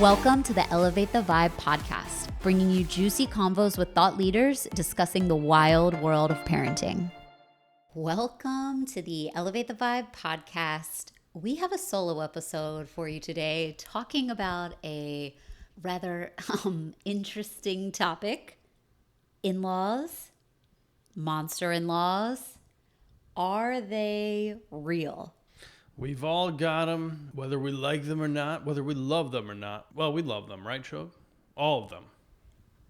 Welcome to the Elevate the Vibe podcast, bringing you juicy convos with thought leaders discussing the wild world of parenting. Welcome to the Elevate the Vibe podcast. We have a solo episode for you today talking about a rather interesting topic. In-laws, monster in-laws, are they real? We've all got them, whether we like them or not, whether we love them or not. Well, we love them, right, Shog? All of them.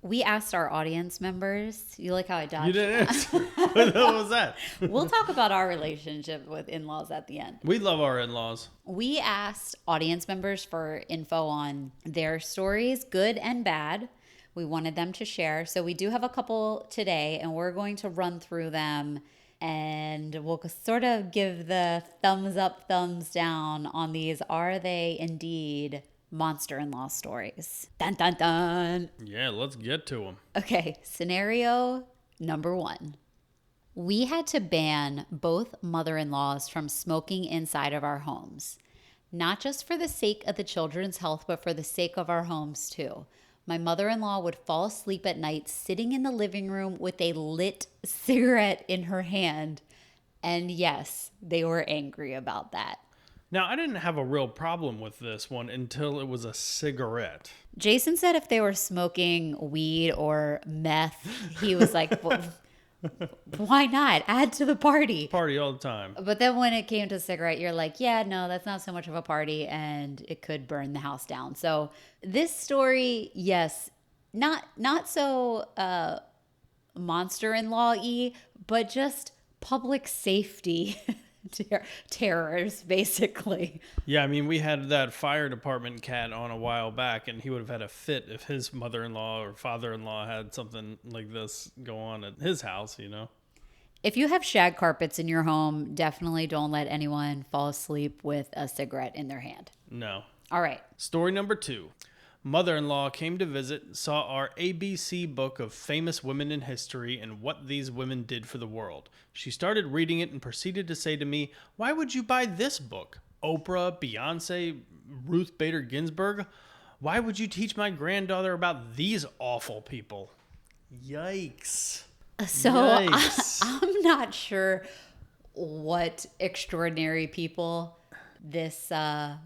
We asked our audience members. You like how I dodged You didn't that? answer. What the hell was that? We'll talk about our relationship with in-laws at the end. We love our in-laws. We asked audience members for info on their stories, good and bad. We wanted them to share. So we do have a couple today, and we're going to run through them. And we'll sort of give the thumbs up, thumbs down on these. Are they indeed monster-in-law stories? Dun, dun, dun. Yeah, let's get to them. Okay, scenario number 1. We had to ban both mother-in-laws from smoking inside of our homes. Not just for the sake of the children's health, but for the sake of our homes too. My mother-in-law would fall asleep at night sitting in the living room with a lit cigarette in her hand. And yes, they were angry about that. Now, I didn't have a real problem with this one until it was a cigarette. Jason said if they were smoking weed or meth, he was like, well, why not? Add to the party. Party all the time. But then when it came to cigarette, you're like, yeah, no, that's not so much of a party and it could burn the house down. So this story, yes, not so monster-in-law-y, but just public safety terrors, basically. Yeah, I mean, we had that fire department cat on a while back, and he would have had a fit if his mother-in-law or father-in-law had something like this go on at his house, you know? If you have shag carpets in your home, definitely don't let anyone fall asleep with a cigarette in their hand. No. All right. Story number 2. Mother-in-law came to visit, saw our ABC book of famous women in history and what these women did for the world. She started reading it and proceeded to say to me, "Why would you buy this book? Oprah, Beyonce, Ruth Bader Ginsburg? Why would you teach my granddaughter about these awful people?" Yikes. So Yikes. I'm not sure what extraordinary people this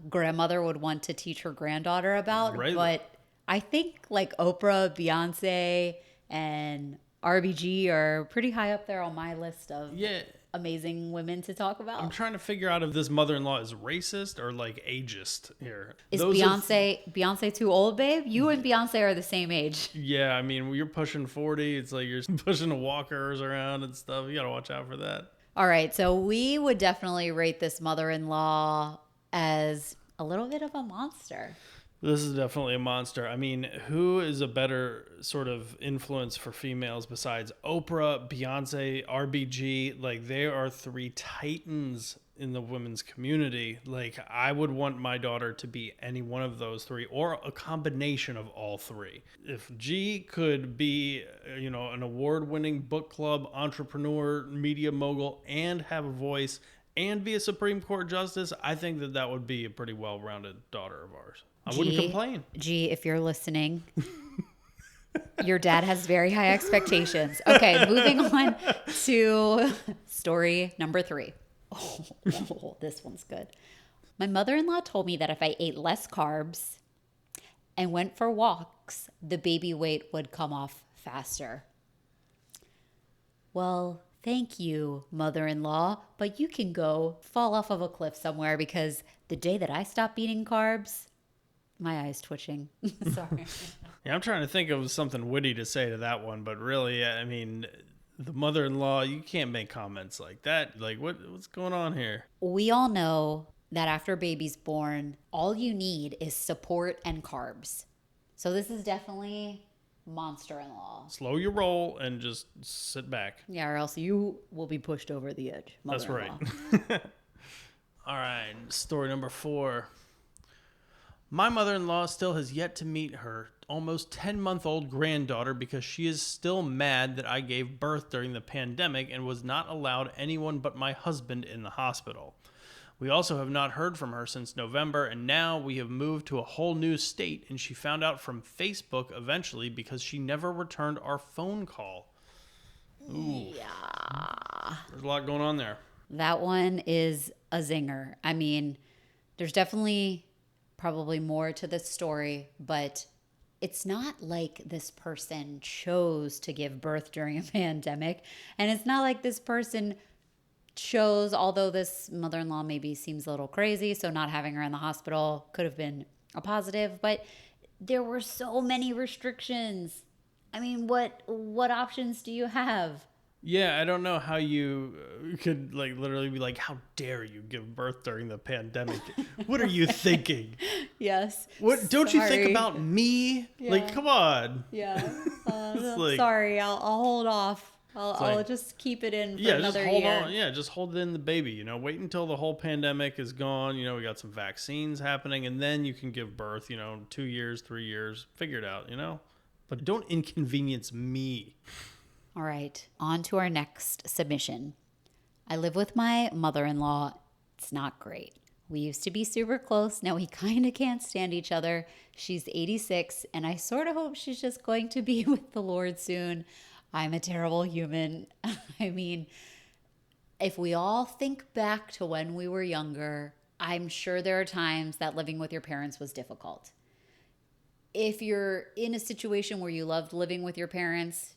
grandmother would want to teach her granddaughter about. Right. But I think like Oprah, Beyonce, and RBG are pretty high up there on my list of amazing women to talk about. I'm trying to figure out if this mother-in-law is racist or like ageist here. Is Beyonce too old, babe? You and Beyonce are the same age. Yeah, I mean, when you're pushing 40, it's like you're pushing the walkers around and stuff. You got to watch out for that. All right, so we would definitely rate this mother-in-law as a little bit of a monster. This is definitely a monster. I mean, who is a better sort of influence for females besides Oprah, Beyonce, RBG? Like, they are 3 titans in the women's community. Like, I would want my daughter to be any one of those 3 or a combination of all 3. If G could be, you know, an award-winning book club entrepreneur, media mogul, and have a voice and be a Supreme Court justice, I think that that would be a pretty well-rounded daughter of ours. I wouldn't complain. G, if you're listening, your dad has very high expectations. Okay, moving on to story number 3. Oh, this one's good. My mother-in-law told me that if I ate less carbs and went for walks, the baby weight would come off faster. Well, thank you, mother-in-law, but you can go fall off of a cliff somewhere because the day that I stop eating carbs, my eye's twitching. Sorry. Yeah, I'm trying to think of something witty to say to that one, but really, I mean, the mother-in-law, you can't make comments like that. Like, what's going on here? We all know that after baby's born, all you need is support and carbs. So this is definitely monster-in-law. Slow your roll and just sit back. Yeah, or else you will be pushed over the edge. That's right. All right, story number 4. My mother-in-law still has yet to meet her almost 10-month-old granddaughter because she is still mad that I gave birth during the pandemic and was not allowed anyone but my husband in the hospital. We also have not heard from her since November, and now we have moved to a whole new state, and she found out from Facebook eventually because she never returned our phone call. Ooh. Yeah. There's a lot going on there. That one is a zinger. I mean, there's definitely probably more to this story, but it's not like this person chose to give birth during a pandemic. And it's not like this person chose, although this mother-in-law maybe seems a little crazy, so not having her in the hospital could have been a positive, but there were so many restrictions. I mean, what options do you have? Yeah, I don't know how you could like literally be like, how dare you give birth during the pandemic? What are you thinking? Yes. What don't you think Sorry. about me? Yeah. Like, come on. Yeah. like- Sorry, I'll hold off. I'll like- just keep it in for Yeah, just another hold year. on. Yeah, just hold in the baby. Wait until the whole pandemic is gone. We got some vaccines happening, and then you can give birth. 2 years, 3 years, figure it out. But don't inconvenience me. All right, on to our next submission. I live with my mother-in-law. It's not great. We used to be super close. Now we kind of can't stand each other. She's 86, and I sort of hope she's just going to be with the Lord soon. I'm a terrible human. I mean, if we all think back to when we were younger, I'm sure there are times that living with your parents was difficult. If you're in a situation where you loved living with your parents,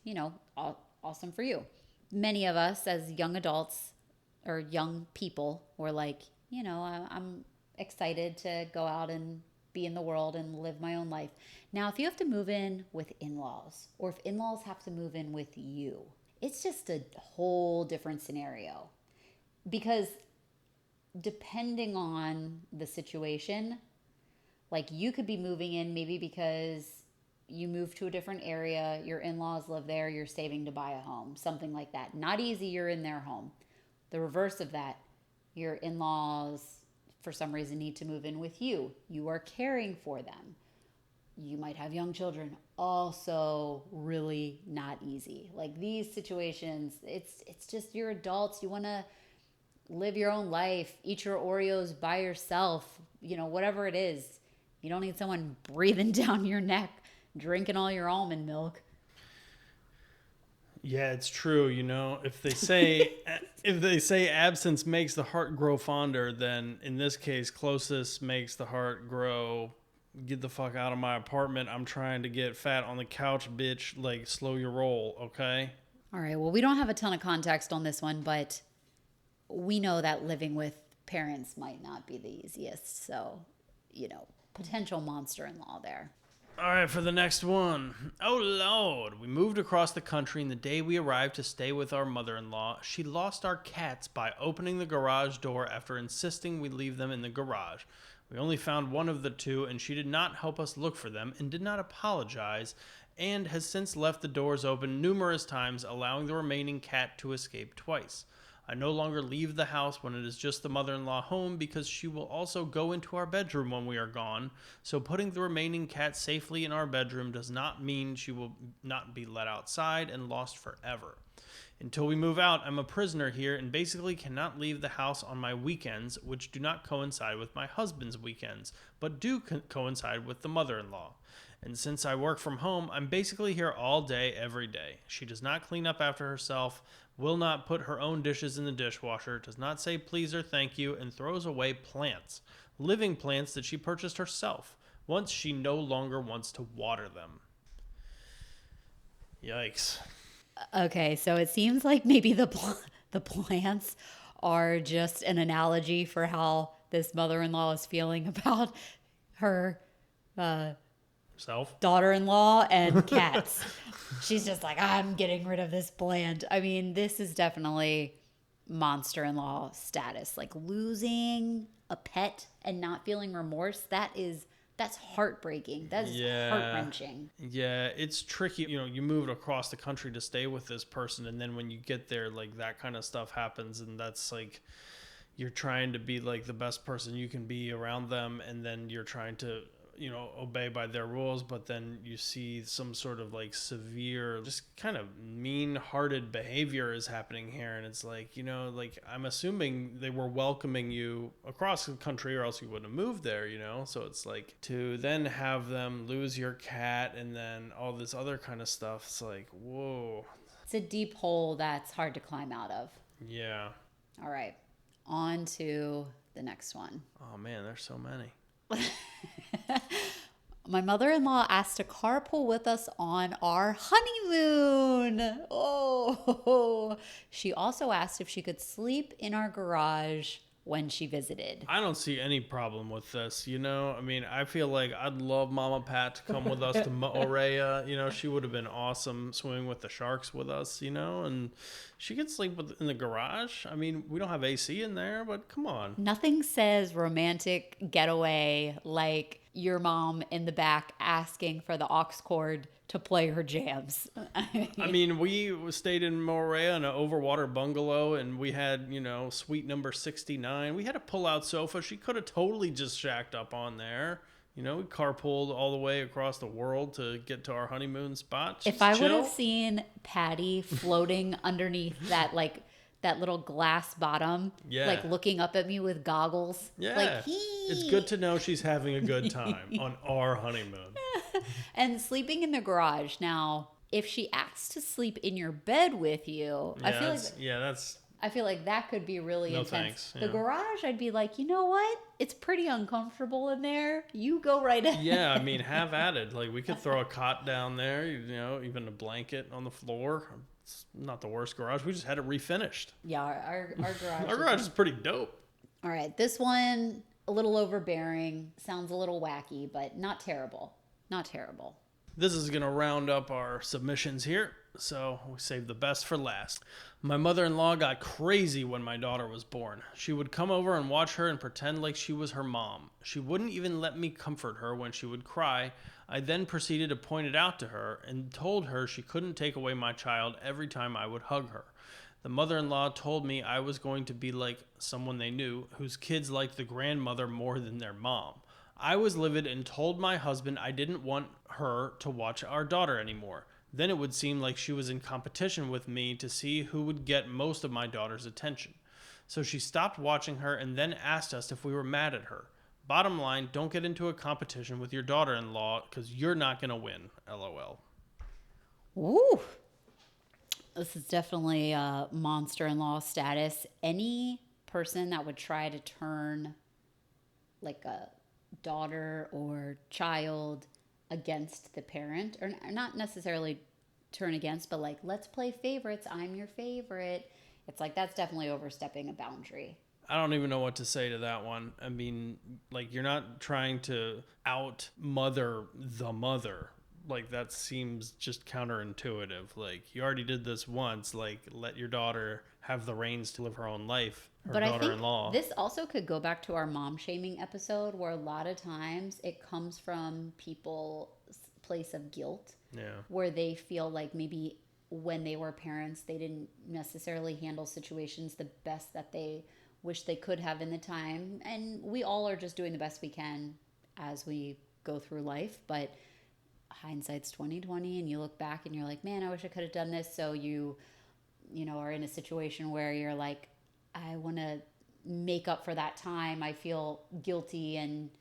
awesome for you. Many of us as young adults or young people were like, I'm excited to go out and be in the world and live my own life. Now, if you have to move in with in-laws, or if in-laws have to move in with you, it's just a whole different scenario. Because depending on the situation, like you could be moving in maybe because you moved to a different area, your in-laws live there, you're saving to buy a home, something like that. Not easy, you're in their home. The reverse of that, your in-laws for some reason need to move in with you. You are caring for them. You might have young children. Also really not easy. Like these situations, it's just you're adults. You want to live your own life, eat your Oreos by yourself, whatever it is. You don't need someone breathing down your neck, drinking all your almond milk. Yeah, it's true. If they say absence makes the heart grow fonder, then in this case, closeness makes the heart grow. Get the fuck out of my apartment. I'm trying to get fat on the couch, bitch. Like, slow your roll, okay? All right. Well, we don't have a ton of context on this one, but we know that living with parents might not be the easiest. So, potential monster-in-law there. All right, for the next one. Oh, Lord. We moved across the country, and the day we arrived to stay with our mother-in-law, she lost our cats by opening the garage door after insisting we leave them in the garage. We only found one of the two, and she did not help us look for them and did not apologize, and has since left the doors open numerous times, allowing the remaining cat to escape twice. I no longer leave the house when it is just the mother-in-law home because she will also go into our bedroom when we are gone, so putting the remaining cat safely in our bedroom does not mean she will not be let outside and lost forever. Until we move out, I'm a prisoner here and basically cannot leave the house on my weekends, which do not coincide with my husband's weekends, but do coincide with the mother-in-law. And since I work from home, I'm basically here all day, every day. She does not clean up after herself, will not put her own dishes in the dishwasher, does not say please or thank you, and throws away plants. Living plants that she purchased herself, once she no longer wants to water them. Yikes. Okay, so it seems like maybe the plants are just an analogy for how this mother-in-law is feeling about her daughter-in-law and cats. She's just like, I'm getting rid of this plant. I mean, this is definitely monster-in-law status. Like losing a pet and not feeling remorse, that's heartbreaking. That's heart-wrenching. Yeah, it's tricky. You moved across the country to stay with this person, and then when you get there, like that kind of stuff happens, and that's like you're trying to be like the best person you can be around them, and then you're trying to obey by their rules, but then you see some sort of like severe, just kind of mean-hearted behavior is happening here. And it's like, like I'm assuming they were welcoming you across the country or else you wouldn't have moved there, So it's like to then have them lose your cat and then all this other kind of stuff. It's like, whoa. It's a deep hole that's hard to climb out of. Yeah. All right. On to the next one. Oh man, there's so many. My mother-in-law asked to carpool with us on our honeymoon. Oh, she also asked if she could sleep in our garage when she visited. I don't see any problem with this, I mean, I feel like I'd love Mama Pat to come with us to Moorea. She would have been awesome swimming with the sharks with us, and she could sleep in the garage. I mean, we don't have AC in there, but come on. Nothing says romantic getaway like your mom in the back asking for the aux cord to play her jams. I mean, we stayed in Moorea in an overwater bungalow, and we had, suite number 69. We had a pull-out sofa. She could have totally just shacked up on there. We carpooled all the way across the world to get to our honeymoon spot. If I would have seen Patty floating underneath that little glass bottom, like looking up at me with goggles. Yeah. It's good to know she's having a good time on our honeymoon. And sleeping in the garage. Now, if she asks to sleep in your bed with you, I feel like that could be really intense. Thanks. The garage, I'd be like, you know what? It's pretty uncomfortable in there. You go right ahead. Yeah, I mean, have at it. Like, we could throw a cot down there, even a blanket on the floor. It's not the worst garage. We just had it refinished. Yeah, our garage. Our garage is pretty dope. All right, this one, a little overbearing. Sounds a little wacky, but not terrible. Not terrible. This is going to round up our submissions here, so we saved the best for last. My mother-in-law got crazy when my daughter was born. She would come over and watch her and pretend like she was her mom. She wouldn't even let me comfort her when she would cry. I then proceeded to point it out to her and told her she couldn't take away my child every time I would hug her. The mother-in-law told me I was going to be like someone they knew whose kids liked the grandmother more than their mom. I was livid and told my husband I didn't want her to watch our daughter anymore. Then it would seem like she was in competition with me to see who would get most of my daughter's attention. So she stopped watching her and then asked us if we were mad at her. Bottom line, don't get into a competition with your daughter-in-law because you're not going to win. LOL. Ooh. This is definitely a monster-in-law status. Any person that would try to turn like a daughter or child against the parent, or not necessarily turn against, but like, let's play favorites, I'm your favorite. It's like, that's definitely overstepping a boundary. I don't even know what to say to that one. I mean, like, you're not trying to out mother the mother. Like, that seems just counterintuitive. Like, you already did this once. Like, let your daughter have the reins to live her own life. Her daughter-in-law. I think this also could go back to our mom shaming episode, where a lot of times it comes from people's place of guilt. Yeah. Where they feel like maybe when they were parents, they didn't necessarily handle situations the best that they wish they could have in the time. And we all are just doing the best we can as we go through life. But hindsight's 20/20, and you look back and you're like, man, I wish I could have done this. So you are in a situation where you're like, I want to make up for that time. I feel guilty, and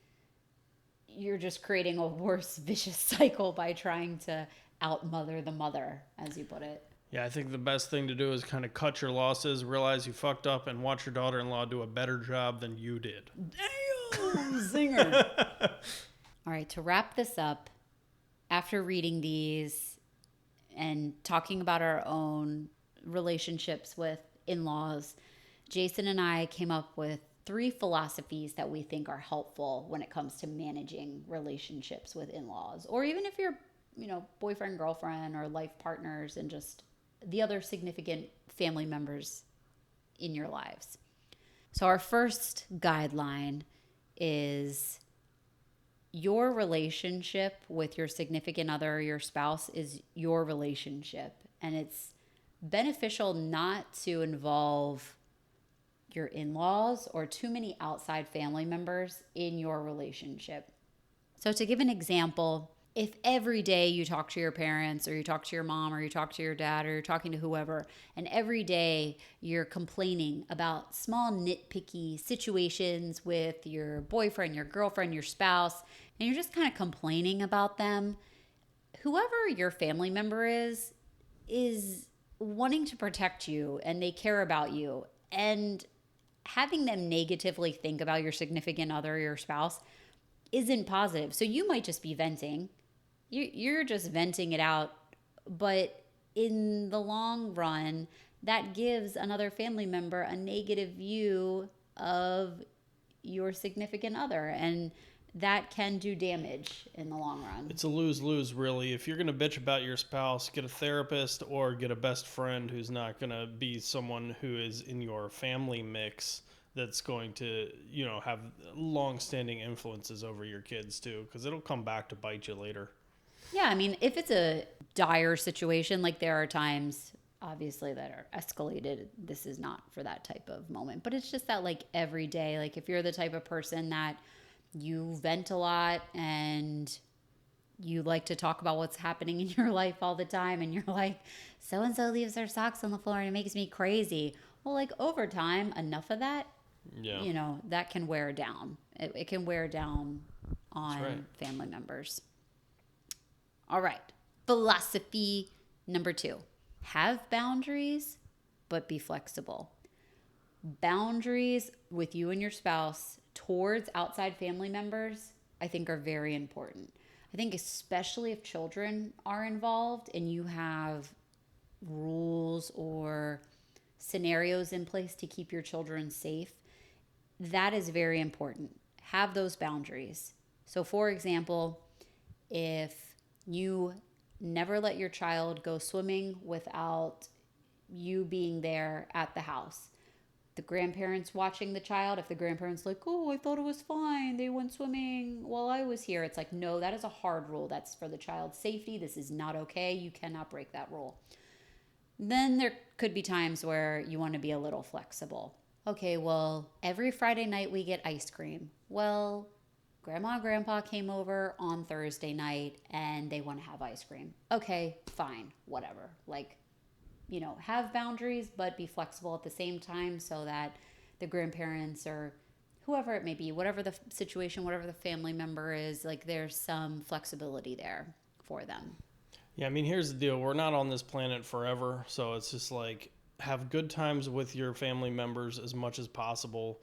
you're just creating a worse vicious cycle by trying to outmother the mother, as you put it. Yeah, I think the best thing to do is kind of cut your losses, realize you fucked up, and watch your daughter-in-law do a better job than you did. Damn, zinger. All right, to wrap this up, after reading these and talking about our own relationships with in-laws, Jason and I came up with 3 philosophies that we think are helpful when it comes to managing relationships with in-laws, or even if you're, boyfriend, girlfriend, or life partners, and just the other significant family members in your lives. So our first guideline is your relationship with your significant other or your spouse is your relationship, and it's beneficial not to involve your in-laws or too many outside family members in your relationship. So to give an example, if every day you talk to your parents or you talk to your mom or you talk to your dad or you're talking to whoever, and every day you're complaining about small nitpicky situations with your boyfriend, your girlfriend, your spouse, and you're just kind of complaining about them, whoever your family member is wanting to protect you and they care about you. And having them negatively think about your significant other, your spouse, isn't positive. So you might just be venting. You're just venting it out. But in the long run, that gives another family member a negative view of your significant other. And that can do damage in the long run. It's a lose-lose, really. If you're going to bitch about your spouse, get a therapist or get a best friend who's not going to be someone who is in your family mix that's going to, have long-standing influences over your kids too, because it'll come back to bite you later. Yeah, I mean, if it's a dire situation, like there are times, obviously, that are escalated. This is not for that type of moment. But it's just that, like, every day, like, if you're the type of person that you vent a lot and you like to talk about what's happening in your life all the time, and you're like, so-and-so leaves their socks on the floor and it makes me crazy. Well, like, over time, enough of that, that can wear down. It can wear down on family members. All right. Philosophy number 2. Have boundaries, but be flexible. Boundaries with you and your spouse towards outside family members, I think, are very important. I think especially if children are involved and you have rules or scenarios in place to keep your children safe, that is very important. Have those boundaries. So, for example, if you never let your child go swimming without you being there at the house, the grandparents watching the child, if the grandparents like, oh, I thought it was fine, they went swimming while I was here, it's like, no, that is a hard rule. That's for the child's safety. This is not okay. You cannot break that rule. Then there could be times where you want to be a little flexible. Okay, well, every Friday night we get ice cream. Well, Grandma and Grandpa came over on Thursday night and they want to have ice cream. Okay, fine, whatever. Like, have boundaries, but be flexible at the same time so that the grandparents or whoever it may be, whatever the situation, whatever the family member is, like, there's some flexibility there for them. Yeah, I mean, here's the deal. We're not on this planet forever, so it's just like, have good times with your family members as much as possible.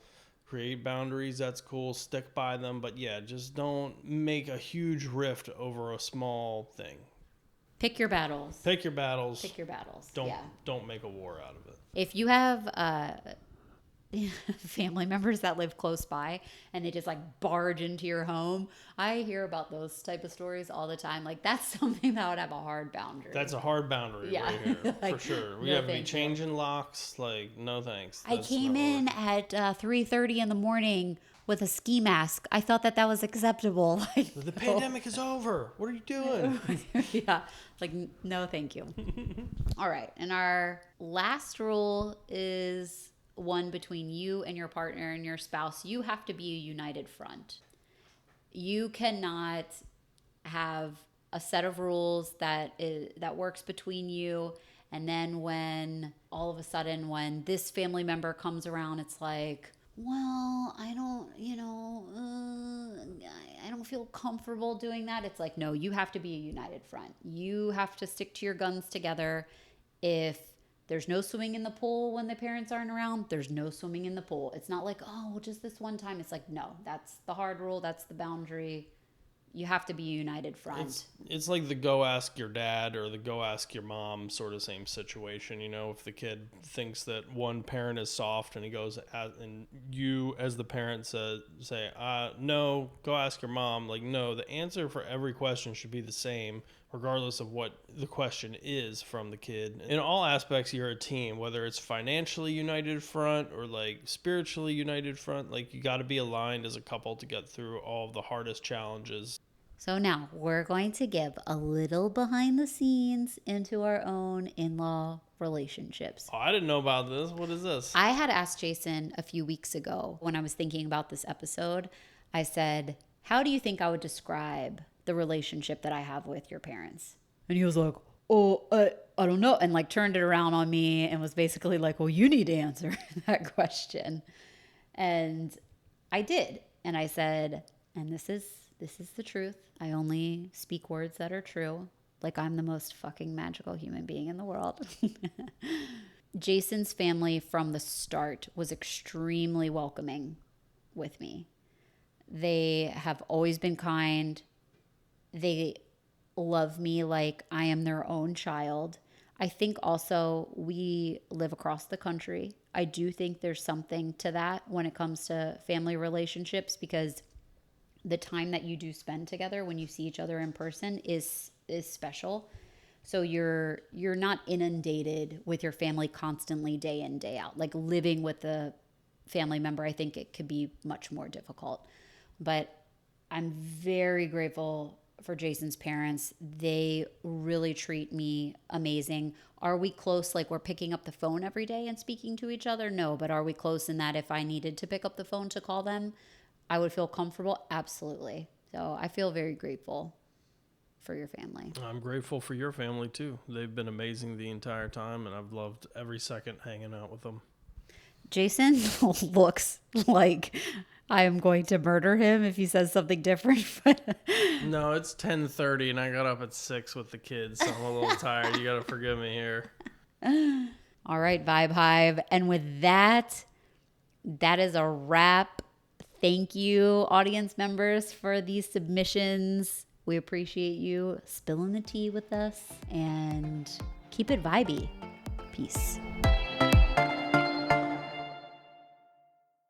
Create boundaries, that's cool. Stick by them, but yeah, just don't make a huge rift over a small thing. Pick your battles. Pick your battles. Pick your battles. Don't make a war out of it. If you have family members that live close by and they just like barge into your home, I hear about those type of stories all the time. Like, that's something that would have a hard boundary. That's a hard boundary right here, like, for sure. We have to be changing locks. Like, no thanks. I came in at 3:30 in the morning with a ski mask. I thought that was acceptable. Like, the pandemic is over. What are you doing? Yeah, like, no, thank you. All right, and our last rule is one between you and your partner and your spouse. You have to be a united front. You cannot have a set of rules that works between you, and then when all of a sudden when this family member comes around, it's like, well, I don't feel comfortable doing that. It's like, no, you have to be a united front. You have to stick to your guns together. If there's no swimming in the pool when the parents aren't around, there's no swimming in the pool. It's not like, oh, well, just this one time. It's like, no, that's the hard rule. That's the boundary. You have to be a united front. It's like the go ask your dad or the go ask your mom sort of same situation. If the kid thinks that one parent is soft and he goes, and you as the parent say, no, go ask your mom. Like, no, the answer for every question should be the same, regardless of what the question is from the kid. In all aspects, you're a team, whether it's financially united front or like spiritually united front. Like, you got to be aligned as a couple to get through all of the hardest challenges. So now we're going to give a little behind the scenes into our own in-law relationships. Oh, I didn't know about this. What is this? I had asked Jason a few weeks ago when I was thinking about this episode. I said, how do you think I would describe the relationship that I have with your parents? And he was like, oh, I don't know. And like turned it around on me and was basically like, well, you need to answer that question. And I did. And I said, and this is the truth. I only speak words that are true. Like I'm the most fucking magical human being in the world. Jason's family from the start was extremely welcoming with me. They have always been kind. They love me like I am their own child. I think also we live across the country. I do think there's something to that when it comes to family relationships, because the time that you do spend together when you see each other in person is special. So you're not inundated with your family constantly day in, day out. Like living with a family member, I think it could be much more difficult. But I'm very grateful for Jason's parents. They really treat me amazing. Are we close? Like we're picking up the phone every day and speaking to each other? No, but are we close in that if I needed to pick up the phone to call them, I would feel comfortable? Absolutely. So I feel very grateful for your family. I'm grateful for your family too. They've been amazing the entire time, and I've loved every second hanging out with them. Jason looks like I am going to murder him if he says something different. No, it's 10:30 and I got up at 6 with the kids, so I'm a little tired. You got to forgive me here. All right, Vibe Hive. And with that, that is a wrap. Thank you, audience members, for these submissions. We appreciate you spilling the tea with us, and keep it vibey. Peace.